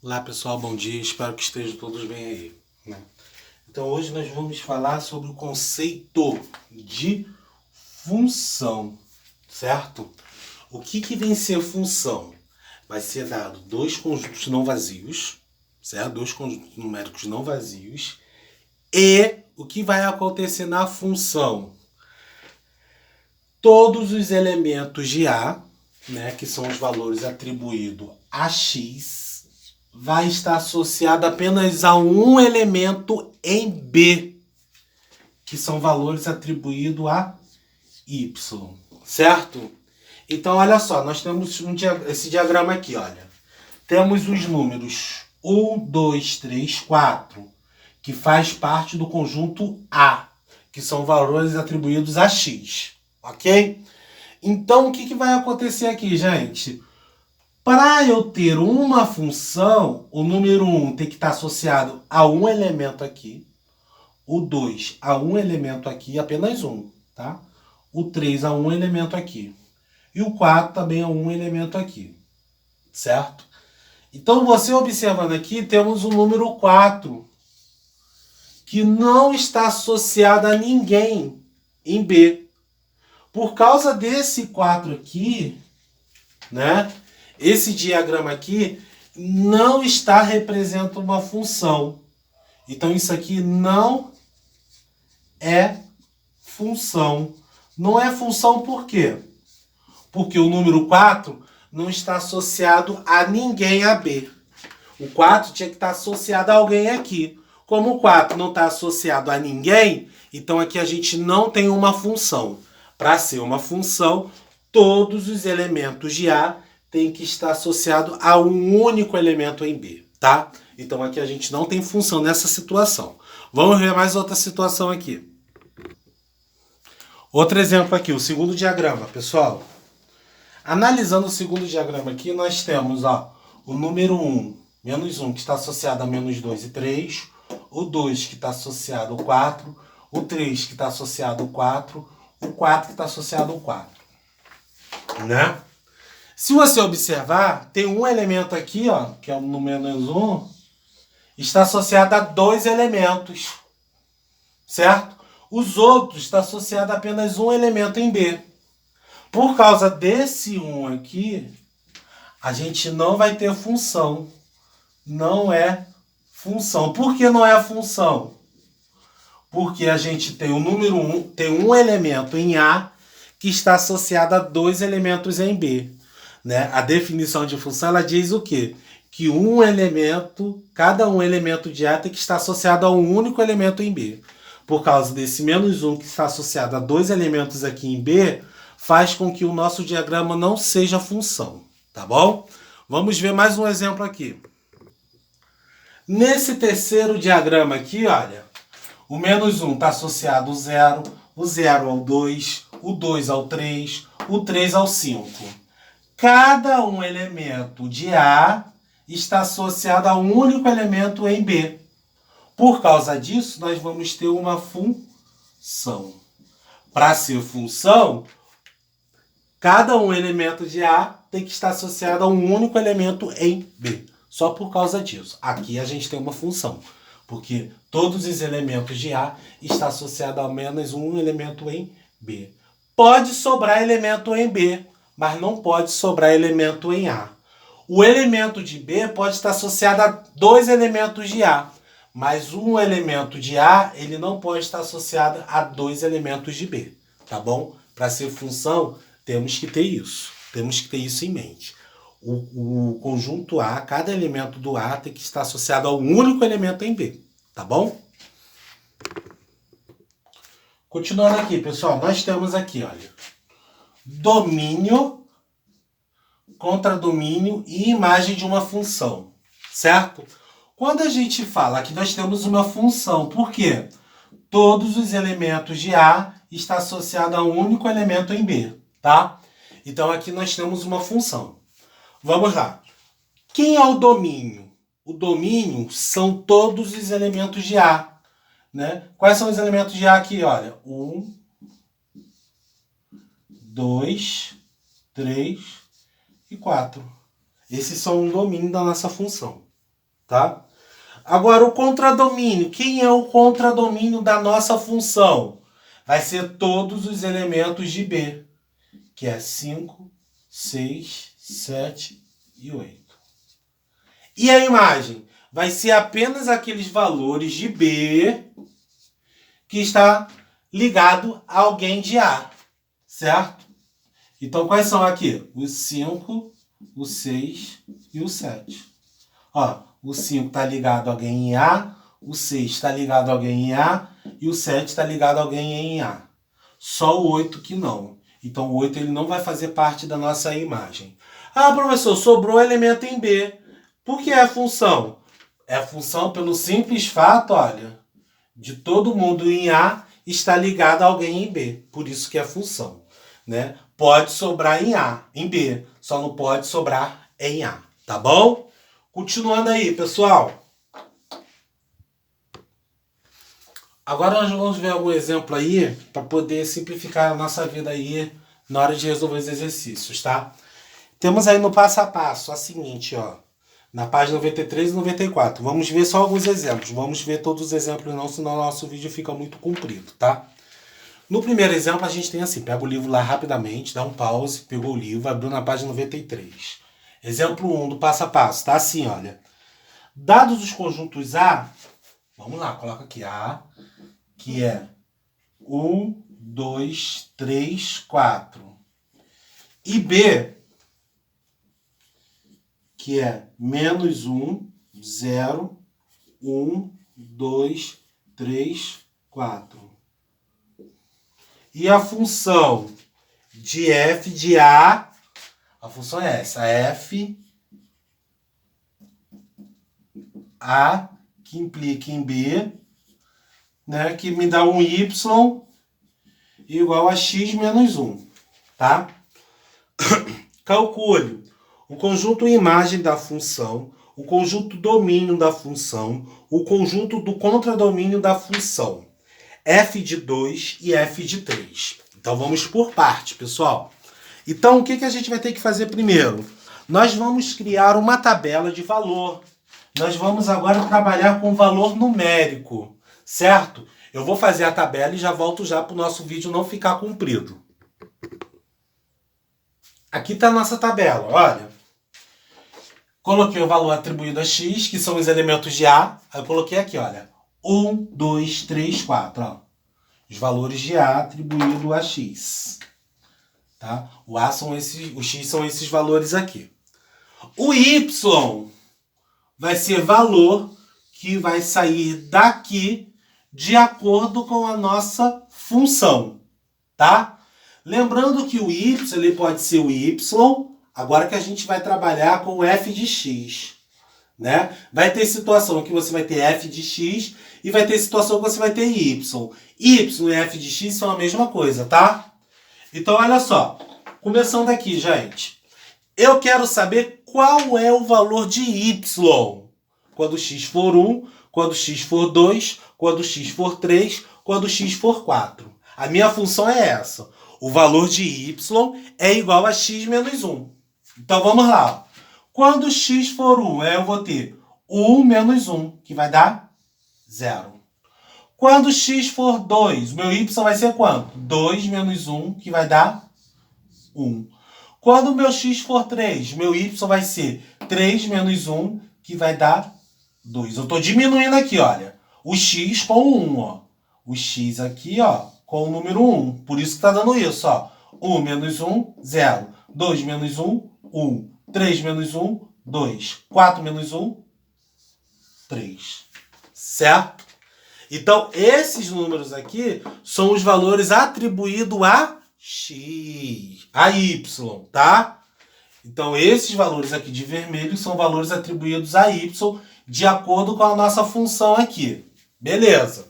Olá pessoal, bom dia, espero que estejam todos bem aí, né? Então hoje nós vamos falar sobre o conceito de função, certo? O que vem ser função? Vai ser dado dois conjuntos não vazios, certo? Dois conjuntos numéricos não vazios, e o que vai acontecer na função? Todos os elementos de A, né, que são os valores atribuídos a x, vai estar associado apenas a um elemento em B, que são valores atribuídos a y, certo? Então, olha só, nós temos esse diagrama aqui, olha. Temos os números 1, 2, 3, 4, que faz parte do conjunto A, que são valores atribuídos a x, ok? Então, o que vai acontecer aqui, gente? Para eu ter uma função, o número 1 tem que estar associado a um elemento aqui, o 2 a um elemento aqui, apenas um, tá? O 3 a um elemento aqui. E o 4 também a um elemento aqui, certo? Então, você observando aqui, temos o número 4, que não está associado a ninguém em B. Por causa desse 4 aqui, né? Esse diagrama aqui não está representando uma função. Então, isso aqui não é função. Não é função por quê? Porque o número 4 não está associado a ninguém a B. O 4 tinha que estar associado a alguém aqui. Como o 4 não está associado a ninguém, então aqui a gente não tem uma função. Para ser uma função, todos os elementos de A tem que estar associado a um único elemento em B, tá? Então aqui a gente não tem função nessa situação. Vamos ver mais outra situação aqui. Outro exemplo aqui, o segundo diagrama, pessoal. Analisando o segundo diagrama aqui, nós temos o número 1, menos 1, que está associado a menos 2 e 3, o 2 que está associado ao 4, o 3 que está associado ao 4, o 4 que está associado ao 4, né? Se você observar, tem um elemento aqui, ó, que é o número menos 1, está associado a dois elementos, certo? Os outros estão associados a apenas um elemento em B. Por causa desse 1 aqui, a gente não vai ter função. Não é função. Por que não é função? Porque a gente tem o número 1, tem um elemento em A que está associado a dois elementos em B. Né? A definição de função ela diz o quê? Que um elemento, cada um elemento de A tem que estar associado a um único elemento em B. Por causa desse menos 1 que está associado a dois elementos aqui em B, faz com que o nosso diagrama não seja função. Tá bom? Vamos ver mais um exemplo aqui. Nesse terceiro diagrama aqui, olha, o menos 1 está associado ao 0, o 0 ao 2, o 2 ao 3, o 3 ao 5. Cada um elemento de A está associado a um único elemento em B. Por causa disso, nós vamos ter uma função. Para ser função, cada um elemento de A tem que estar associado a um único elemento em B. Só por causa disso. Aqui a gente tem uma função. Porque todos os elementos de A estão associados a menos um elemento em B. Pode sobrar elemento em B, mas não pode sobrar elemento em A. O elemento de B pode estar associado a dois elementos de A, mas um elemento de A ele não pode estar associado a dois elementos de B, tá bom? Para ser função, temos que ter isso. Temos que ter isso em mente. O conjunto A, cada elemento do A tem que estar associado a um único elemento em B, tá bom? Continuando aqui, pessoal, nós temos aqui, olha, domínio, contradomínio e imagem de uma função, certo? Quando a gente fala que nós temos uma função, por quê? Todos os elementos de A estão associados a um único elemento em B, tá? Então aqui nós temos uma função. Vamos lá. Quem é o domínio? O domínio são todos os elementos de A, né? Quais são os elementos de A aqui? Olha, 1, 2, 3 e 4. Esses são o domínio da nossa função, tá? Agora, o contradomínio. Quem é o contradomínio da nossa função? Vai ser todos os elementos de B, que é 5, 6, 7 e 8. E a imagem? Vai ser apenas aqueles valores de B que está ligado a alguém de A, certo? Então, quais são aqui? O 5, o 6 e o 7. Ó, o 5 está ligado a alguém em A, o 6 está ligado a alguém em A e o 7 está ligado a alguém em A. Só o 8 que não. Então, o 8 ele não vai fazer parte da nossa imagem. Ah, professor, sobrou elemento em B. Por que é a função? É a função pelo simples fato, olha, de todo mundo em A está ligado a alguém em B. Por isso que é a função, né? Pode sobrar em A, em B, só não pode sobrar em A, tá bom? Continuando aí, pessoal. Agora nós vamos ver algum exemplo aí para poder simplificar a nossa vida aí na hora de resolver os exercícios, tá? Temos aí no passo a passo a seguinte, ó. Na página 93 e 94. Vamos ver só alguns exemplos. Vamos ver todos os exemplos não, senão o nosso vídeo fica muito comprido, tá? No primeiro exemplo a gente tem assim, pega o livro lá rapidamente, dá um pause, pegou o livro, abriu na página 93. Exemplo 1 do passo a passo, tá assim, olha. Dados os conjuntos A, vamos lá, coloca aqui A, que é 1, 2, 3, 4. E B, que é menos 1, 0, 1, 2, 3, 4. E a função de f de A função é essa, f A, que implica em B, né, que me dá um y igual a x menos 1, tá? Calcule o conjunto imagem da função, o conjunto domínio da função, o conjunto do contradomínio da função, f de 2 e f de 3. Então vamos por parte, pessoal. Então o que a gente vai ter que fazer primeiro? Nós vamos criar uma tabela de valor. Nós vamos agora trabalhar com valor numérico, certo? Eu vou fazer a tabela e já volto já para o nosso vídeo não ficar comprido. Aqui está a nossa tabela, olha. Coloquei o valor atribuído a x, que são os elementos de A. Aí eu coloquei aqui, olha. 1, 2, 3, 4. Ó. Os valores de A atribuído a x. Tá? O A são esses, o x são esses valores aqui. O y vai ser valor que vai sair daqui de acordo com a nossa função, tá? Lembrando que o y ele pode ser o y, agora que a gente vai trabalhar com o f de x, né? Vai ter situação que você vai ter f de x e vai ter situação que você vai ter y. Y e f de x são a mesma coisa, tá? Então, olha só. Começando aqui, gente. Eu quero saber qual é o valor de y. Quando x for 1, quando x for 2, quando x for 3, quando x for 4. A minha função é essa. O valor de y é igual a x menos 1. Então, vamos lá. Quando x for 1, eu vou ter 1 menos 1, que vai dar 0. Quando x for 2, meu y vai ser quanto? 2 menos 1, que vai dar 1. Quando o meu x for 3, meu y vai ser 3 menos 1, que vai dar 2. Eu estou diminuindo aqui, olha. O x com o 1, ó. O x aqui, ó, com o número 1. Por isso que está dando isso, ó. 1 menos 1, 0. 2 menos 1, 1. 3 menos 1, 2. 4 menos 1, 3. Certo? Então, esses números aqui são os valores atribuídos a x, a y, tá? Então, esses valores aqui de vermelho são valores atribuídos a y de acordo com a nossa função aqui. Beleza.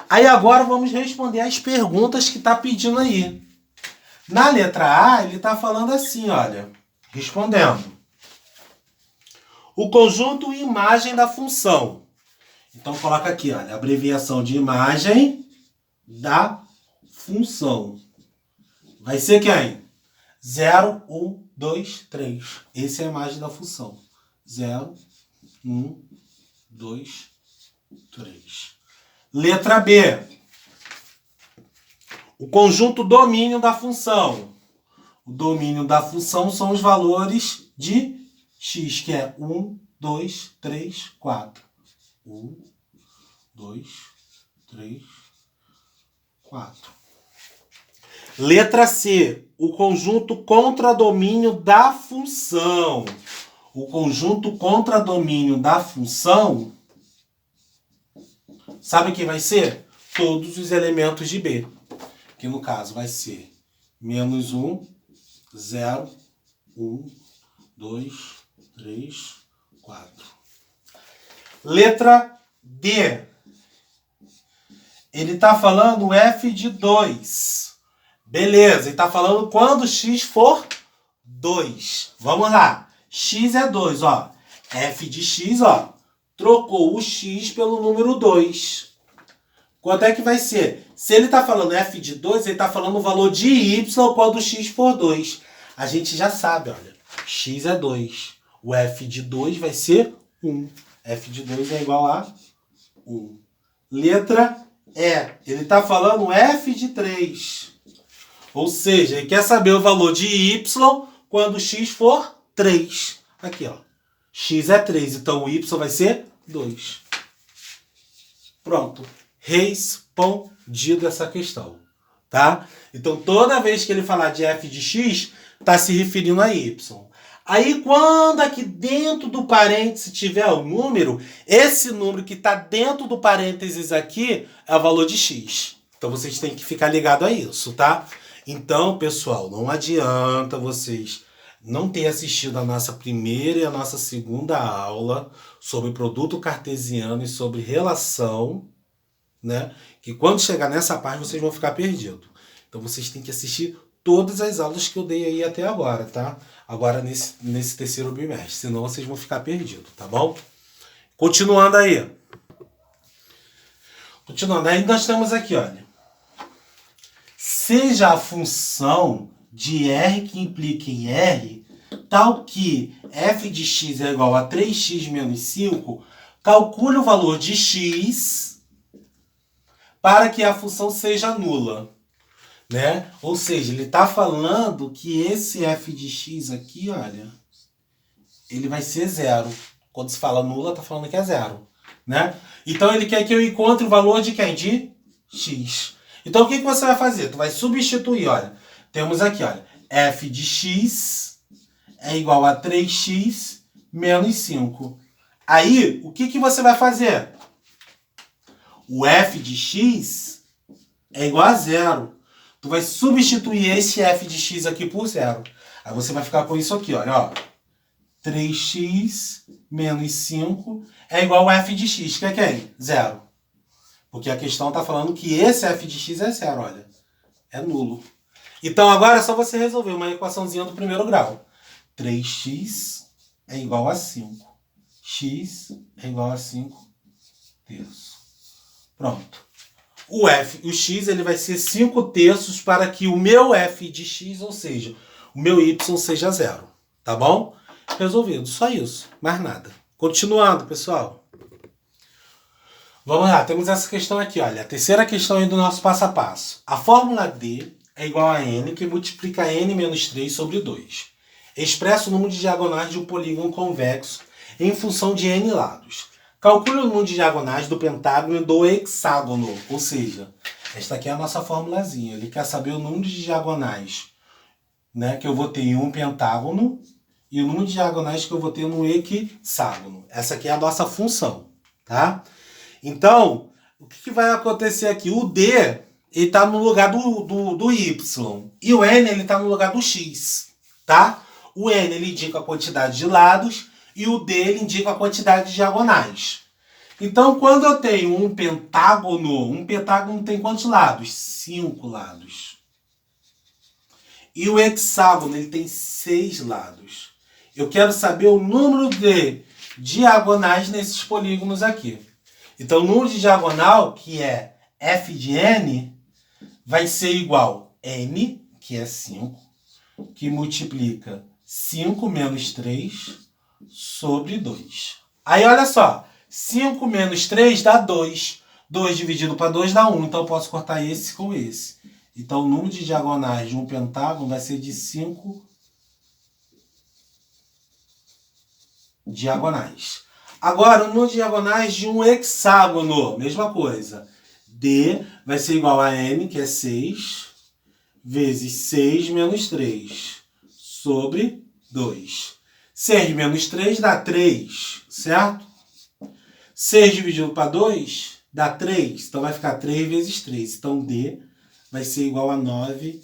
Aí agora vamos responder as perguntas que está pedindo aí. Na letra A, ele está falando assim, olha, respondendo. O conjunto imagem da função. Então, coloca aqui, olha, abreviação de imagem da função. Vai ser quem? 0, 1, 2, 3. Essa é a imagem da função. 0, 1, 2, 3. Letra B. O conjunto domínio da função. O domínio da função são os valores de x, que é 1, 2, 3, 4. 1, 2, 3, 4. Letra C. O conjunto contradomínio da função. O conjunto contradomínio da função, sabe o que vai ser? Todos os elementos de B. Que no caso vai ser menos 1, 0, 1, 2, 3, 4. Letra D. Ele está falando f de 2. Beleza, ele está falando quando x for 2. Vamos lá. X é 2, ó. F de x, ó. Trocou o x pelo número 2. Quanto é que vai ser? Se ele está falando f de 2, ele está falando o valor de y quando x for 2. A gente já sabe, olha. X é 2. O f de 2 vai ser 1. F de 2 é igual a 1. Letra E. Ele está falando f de 3. Ou seja, ele quer saber o valor de y quando x for 3. Aqui, ó. X é 3, então o y vai ser 2. Pronto. Respondido essa questão. Tá? Então, toda vez que ele falar de f de x, está se referindo a y. Aí, quando aqui dentro do parêntese tiver o número, esse número que está dentro do parênteses aqui é o valor de x. Então, vocês têm que ficar ligados a isso, tá? Então, pessoal, não adianta vocês não terem assistido a nossa primeira e a nossa segunda aula sobre produto cartesiano e sobre relação, né? Que quando chegar nessa parte vocês vão ficar perdidos. Então, vocês têm que assistir todas as aulas que eu dei aí até agora, tá? Agora nesse terceiro bimestre, senão vocês vão ficar perdidos, tá bom? Continuando aí. Continuando, aí nós temos aqui, olha. Seja a função de R que implica em R, tal que f de x é igual a 3x menos 5, calcule o valor de x para que a função seja nula. Né? Ou seja, ele está falando que esse f de x aqui, olha, ele vai ser 0. Quando se fala nula, está falando que é 0. Né? Então, ele quer que eu encontre o valor de quem? De x. Então, o que você vai fazer? Tu vai substituir, olha. Temos aqui, olha, f de x é igual a 3x menos 5. Aí, o que você vai fazer? O f de x é igual a 0. Tu vai substituir esse f de x aqui por 0. Aí você vai ficar com isso aqui, olha, ó. 3x menos 5 é igual a f de x, que é quem? 0. Porque a questão está falando que esse f de x é 0, olha. É nulo. Então agora é só você resolver uma equaçãozinha do primeiro grau. 3x é igual a 5. X é igual a 5 terços. Pronto. O x ele vai ser 5 terços para que o meu f de x, ou seja, o meu y seja 0. Tá bom? Resolvido. Só isso. Mais nada. Continuando, pessoal. Vamos lá. Temos essa questão aqui, olha. A terceira questão aí do nosso passo a passo. A fórmula D é igual a n, que multiplica n menos 3 sobre 2. Expressa o número de diagonais de um polígono convexo em função de n lados. Calcule o número de diagonais do pentágono e do hexágono. Ou seja, esta aqui é a nossa formulazinha. Ele quer saber o número de diagonais, né, que eu vou ter em um pentágono e o número de diagonais que eu vou ter no hexágono. Essa aqui é a nossa função, tá? Então, o que vai acontecer aqui? O D, ele está no lugar do Y. E o N, ele está no lugar do X, tá? O N, ele indica a quantidade de lados e o D, ele indica a quantidade de diagonais. Então, quando eu tenho um pentágono tem quantos lados? 5 lados. E o hexágono, ele tem 6 lados. Eu quero saber o número de diagonais nesses polígonos aqui. Então, o número de diagonal, que é f de n, vai ser igual a n, que é 5, que multiplica 5 menos 3 sobre 2. Aí, olha só. 5 menos 3 dá 2. 2 dividido para 2 dá 1. Então, eu posso cortar esse com esse. Então, o número de diagonais de um pentágono vai ser de 5 diagonais. Agora, o número de diagonais de um hexágono. Mesma coisa. D vai ser igual a N, que é 6, vezes 6 menos 3, sobre 2. 6 menos 3 dá 3, certo? 6 dividido para 2 dá 3. Então, vai ficar 3 vezes 3. Então, D vai ser igual a 9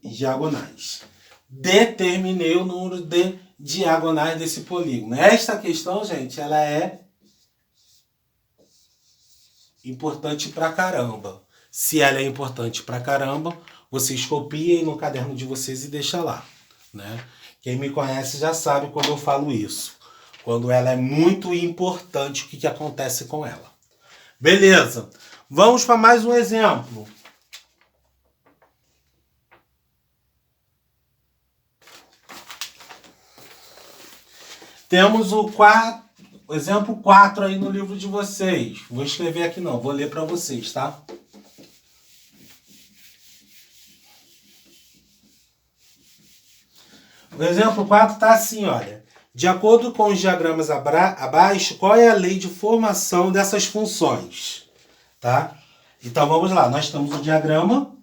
diagonais. Determinei o número de diagonais desse polígono. Esta questão, gente, ela é importante pra caramba. Se ela é importante pra caramba, vocês copiem no caderno de vocês e deixam lá, né? Quem me conhece já sabe quando eu falo isso. Quando ela é muito importante, o que acontece com ela. Beleza. Vamos para mais um exemplo. Temos o exemplo 4 aí no livro de vocês. Vou escrever aqui não, vou ler para vocês, tá? O exemplo 4 está assim, olha. De acordo com os diagramas abaixo, qual é a lei de formação dessas funções? Tá? Então vamos lá, nós temos o diagrama,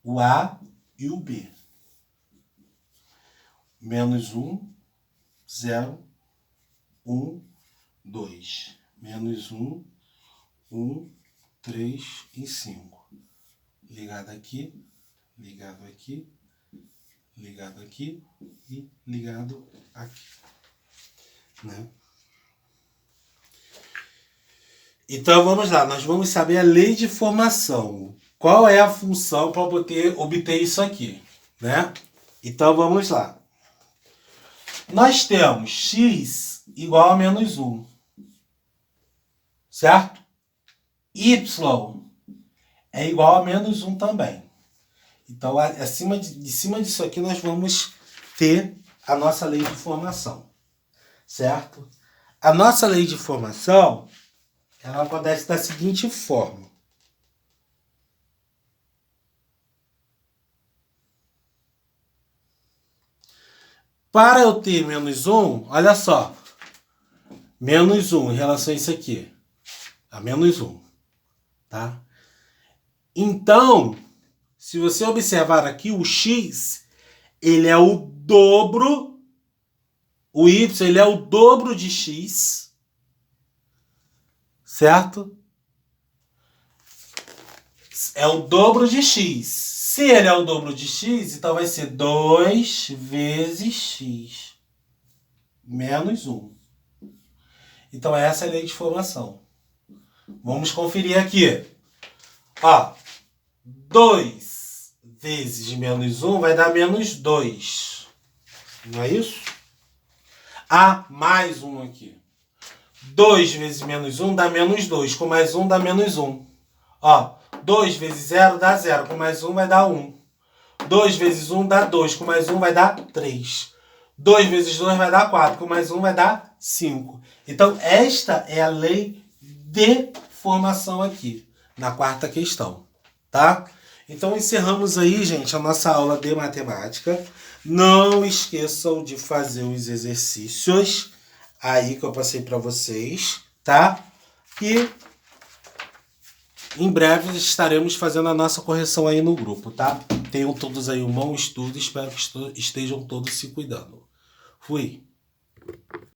o A e o B. Menos 1, 0, 1, 2. Menos 1, 1, 3 e 5. Ligado aqui, ligado aqui, ligado aqui e ligado aqui. Né? Então vamos lá, nós vamos saber a lei de formação. Qual é a função para obter isso aqui? Né? Então vamos lá. Nós temos x igual a menos 1. Certo? Y é igual a menos 1 também. Então, de cima disso aqui, nós vamos ter a nossa lei de formação. Certo? A nossa lei de formação, ela acontece da seguinte forma. Para eu ter menos 1, olha só. Menos 1 em relação a isso aqui. A menos 1. Tá? Então, se você observar aqui, o x, ele é o dobro, o y, ele é o dobro de x, certo? É o dobro de x. Se ele é o dobro de x, então vai ser 2 vezes x menos 1. Então, essa é a lei de formação. Vamos conferir aqui. Ó, 2 vezes menos 1 vai dar menos 2. Não é isso? Ah, mais 1 aqui. 2 vezes menos 1 dá menos 2. Com mais 1 dá menos 1. Ó, 2 vezes 0 dá 0. Com mais 1 vai dar 1. 2 vezes 1 dá 2. Com mais 1 vai dar 3. 2 vezes 2 vai dar 4. Com mais 1 vai dar 5. Então, esta é a lei de formação aqui, na quarta questão. Tá? Então, encerramos aí, gente, a nossa aula de matemática. Não esqueçam de fazer os exercícios aí que eu passei para vocês, tá? E em breve estaremos fazendo a nossa correção aí no grupo, tá? Tenham todos aí um bom estudo, espero que estejam todos se cuidando. Fui!